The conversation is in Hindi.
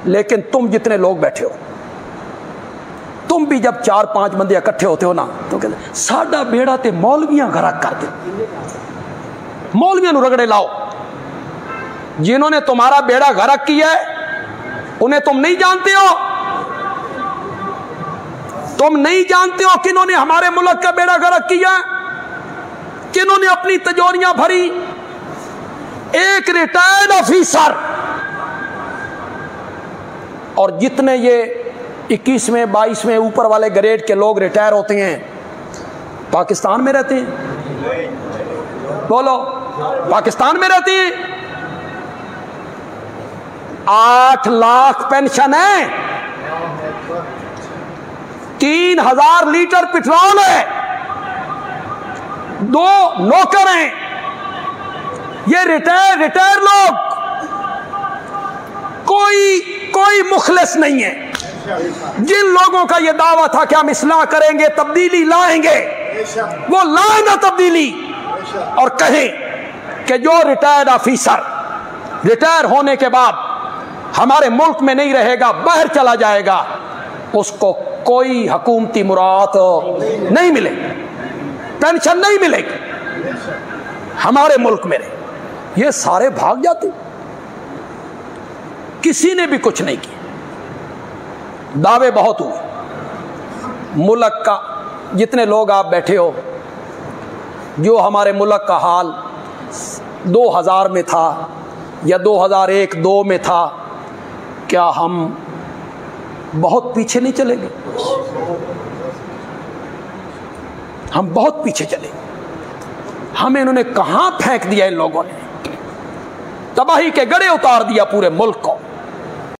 लेकिन तुम जितने लोग बैठे हो, तुम भी जब 4-5 बंदे इकट्ठे होते हो ना तो कहते साडा बेड़ा ते मौलवियां गरक कर दे, मौलवियां नूं रगड़े लाओ। जिन्होंने तुम्हारा बेड़ा गरक किया है उन्हें तुम नहीं जानते हो, तुम नहीं जानते हो किन्होंने हमारे मुल्क का बेड़ा गरक किया, किन्होंने अपनी तिजोरियां भरी। एक रिटायर्ड ऑफिसर, और जितने ये 21वें 22वें ऊपर वाले ग्रेड के लोग रिटायर होते हैं पाकिस्तान में रहते हैं, बोलो पाकिस्तान में रहते हैं। 8 लाख पेंशन है, 3000 लीटर पेट्रोल है, 2 नौकर हैं, ये रिटायर लोग, कोई मुखलिस नहीं है। जिन लोगों का ये दावा था कि हम इस्लाह करेंगे, तब्दीली लाएंगे, वो लाए ना तब्दीली, और कहें कि जो रिटायर्ड ऑफिसर रिटायर होने के बाद हमारे मुल्क में नहीं रहेगा, बाहर चला जाएगा, उसको कोई हुकूमती मुराद नहीं मिलेगी, पेंशन नहीं मिलेगी हमारे मुल्क में। ये सारे भाग जाते, किसी ने भी कुछ नहीं किया। दावे बहुत हुए मुल्क का, जितने लोग आप बैठे हो, जो हमारे मुल्क का हाल 2000 में था या 2001-2 में था, क्या हम बहुत पीछे नहीं चले गए? हम बहुत पीछे चले गए। हमें इन्होंने कहां फेंक दिया, इन लोगों ने तबाही के गड़े उतार दिया पूरे मुल्क को।